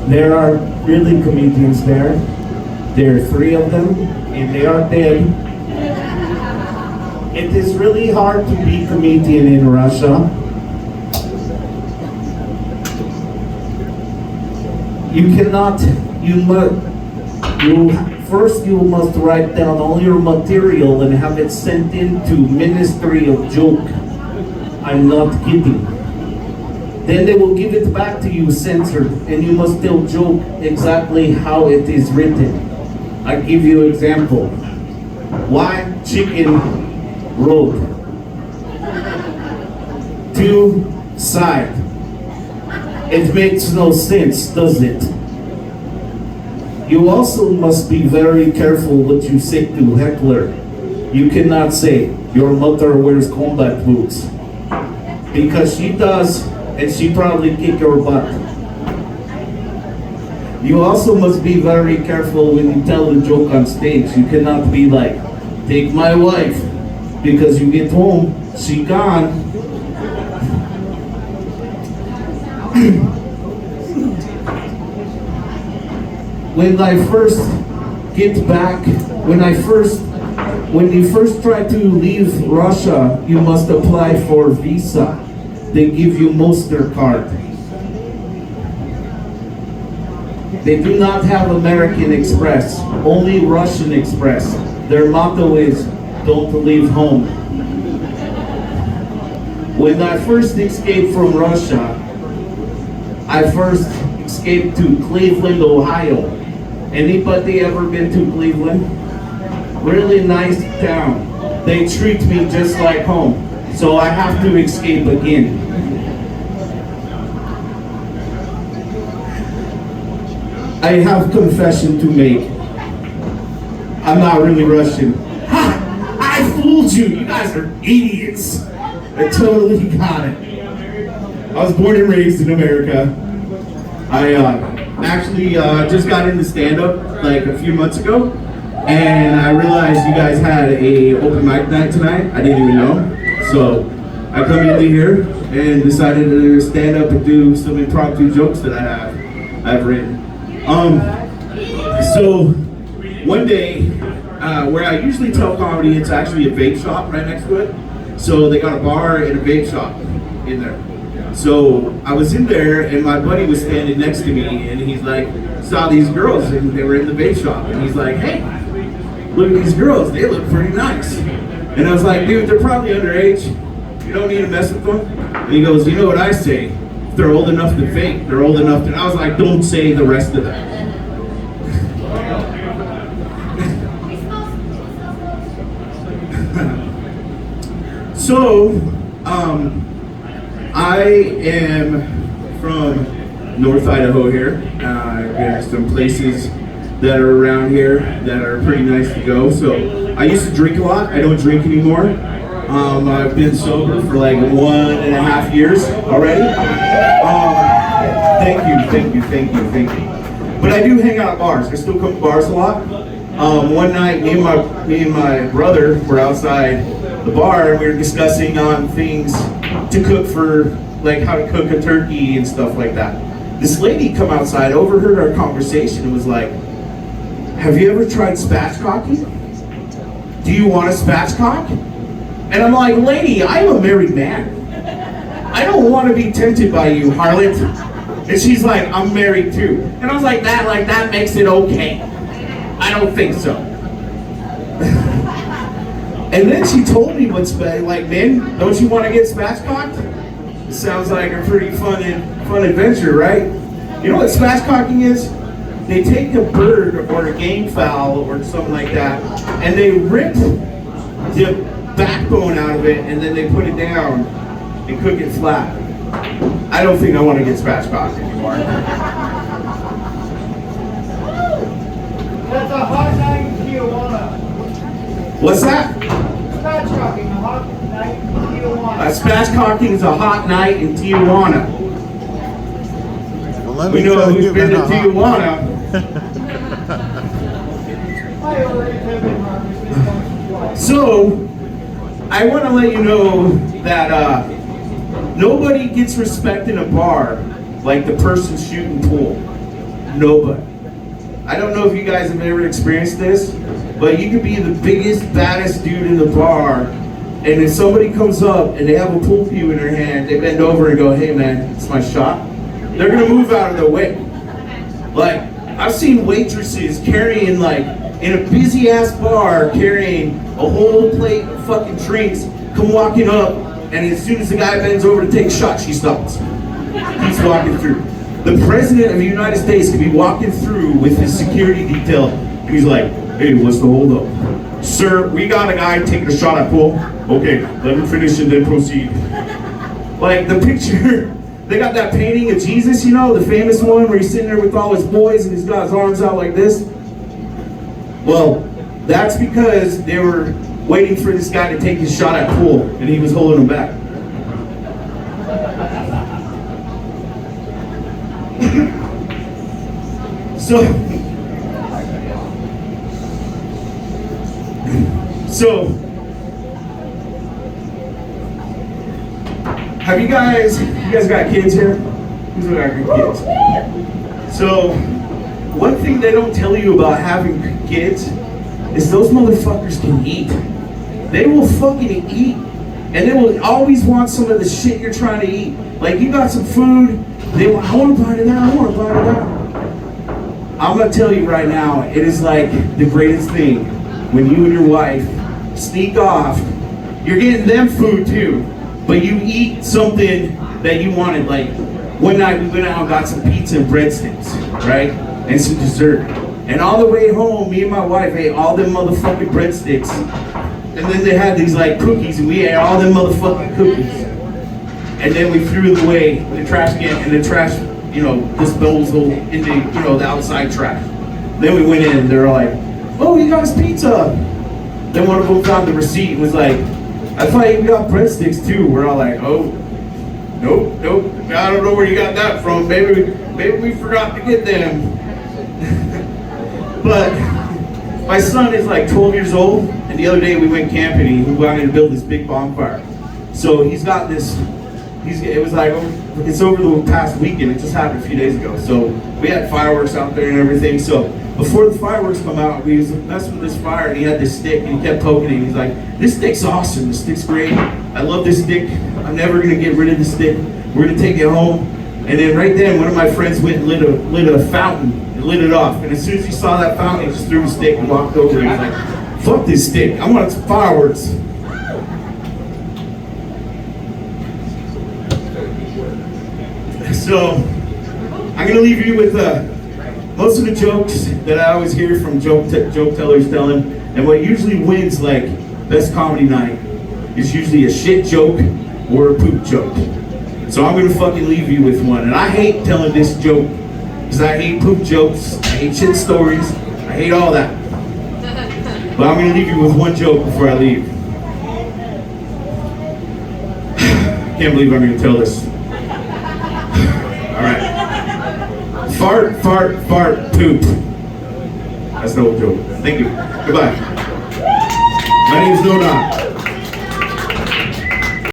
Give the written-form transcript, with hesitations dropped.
There are really comedians there. There are three of them, and they are dead. It is really hard to be comedian in Russia. You cannot, you must write down all your material and have it sent into Ministry of Joke. I'm not kidding. Then they will give it back to you censored, and you must still joke exactly how it is written. I give you example. Why chicken road? Two side. It makes no sense, does it? You also must be very careful what you say to heckler. You cannot say, your mother wears combat boots. Because she does, and she probably kick your butt. You also must be very careful when you tell a joke on stage. You cannot be like, take my wife, because you get home, she gone. When I first get back, when you first try to leave Russia, you must apply for visa. They give you Monster card. They do not have American Express, only Russian Express. Their motto is, don't leave home. When I first escaped from Russia, I first escaped to Cleveland, Ohio. Anybody ever been to Cleveland? Really nice town. They treat me just like home, so I have to escape again. I have confession to make. I'm not really Russian. Ha! I fooled you! You guys are idiots! I totally got it. I was born and raised in America. I actually just got into stand-up like a few months ago, and I realized you guys had a open mic night tonight. I didn't even know. So I come into here and decided to stand up and do some impromptu jokes that I've written. So one day, where I usually tell comedy, it's actually a vape shop right next to it. So they got a bar and a vape shop in there. So I was in there and my buddy was standing next to me and he's like, saw these girls and they were in the vape shop. And he's like, hey, look at these girls, they look pretty nice. And I was like, dude, they're probably underage. You don't need to mess with them. And he goes, you know what I say? If they're old enough to vape, they're old enough to, and I was like, don't say the rest of that. So, I am from North Idaho here. There's some places that are around here that are pretty nice to go. So, I used to drink a lot. I don't drink anymore. I've been sober for like 1.5 years already. Thank you. But I do hang out at bars. I still come to bars a lot. One night, me and my brother were outside the bar and we were discussing on things to cook for, like how to cook a turkey and stuff like that. This lady come outside, overheard our conversation and was like, have you ever tried spatchcocking? Do you want a spatchcock? And I'm like, lady, I'm a married man. I don't want to be tempted by you, harlot. And she's like, I'm married too. And I was like that makes it okay. I don't think so. And then she told me what's like, man, don't you want to get spatchcocked? It sounds like a pretty fun adventure, right? You know what spatchcocking is? They take a bird or a game fowl or something like that, and they rip the backbone out of it, and then they put it down and cook it flat. I don't think I want to get spatchcocked anymore. That's a hot night in Tijuana. What's that? Spatchcocking, a hot night in Tijuana. Spatchcocking is a hot night in Tijuana. Well, We know who's been to Tijuana. I already have been harvested. So, I want to let you know that nobody gets respect in a bar like the person shooting pool. Nobody. I don't know if you guys have ever experienced this, but you could be the biggest, baddest dude in the bar, and if somebody comes up and they have a pool cue in their hand, they bend over and go, hey man, it's my shot. They're gonna move out of their way. Like, I've seen waitresses carrying, like, in a busy ass bar, carrying a whole plate of fucking drinks, come walking up, and as soon as the guy bends over to take a shot, she stops. Keeps walking through. The president of the United States could be walking through with his security detail, and he's like, hey, what's the holdup? Sir, we got a guy taking a shot at pool. Okay, let him finish and then proceed. Like the picture, they got that painting of Jesus, you know, the famous one where he's sitting there with all his boys and he's got his arms out like this. Well, that's because they were waiting for this guy to take his shot at pool, and he was holding them back. So, have you guys got kids here? Who's got kids? So, one thing they don't tell you about having kids is those motherfuckers can eat. They will fucking eat, and they will always want some of the shit you're trying to eat. Like, you got some food, they want, I want to bite it out, I want to bite it out. I'm gonna tell you right now, it is like the greatest thing when you and your wife sneak off. You're getting them food too, but you eat something that you wanted. Like one night we went out and got some pizza and breadsticks, right? And some dessert. And on the way home, me and my wife ate all them motherfucking breadsticks. And then they had these like cookies, and we ate all them motherfucking cookies. And then we threw them away in the trash can, and the trash, you know, disposal into, you know, the outside trash. Then we went in and they're like, oh, you got us pizza. Then one of them found the receipt and was like, I thought you got breadsticks too. We're all like, oh, nope. I don't know where you got that from. Maybe we forgot to get them. But my son is like 12 years old, and the other day we went camping and he wanted to build this big bonfire. So he's got this, it was like, it's over the past weekend, it just happened a few days ago. So we had fireworks out there and everything. So before the fireworks come out, we was messing with this fire, and he had this stick and he kept poking it. He's like, this stick's awesome, this stick's great. I love this stick. I'm never gonna get rid of this stick. We're gonna take it home. And then right then, one of my friends went and lit a fountain and lit it off. And as soon as he saw that fountain, he just threw the stick and walked over. He was like, fuck this stick, I want some fireworks. So, I'm gonna leave you with most of the jokes that I always hear from joke tellers telling, and what usually wins like best comedy night is usually a shit joke or a poop joke. So I'm gonna fucking leave you with one. And I hate telling this joke because I hate poop jokes, I hate shit stories, I hate all that. But I'm gonna leave you with one joke before I leave. Can't believe I'm gonna tell this. All right. Fart, fart, fart, poop. That's no joke. Thank you. Goodbye. My name is Nona.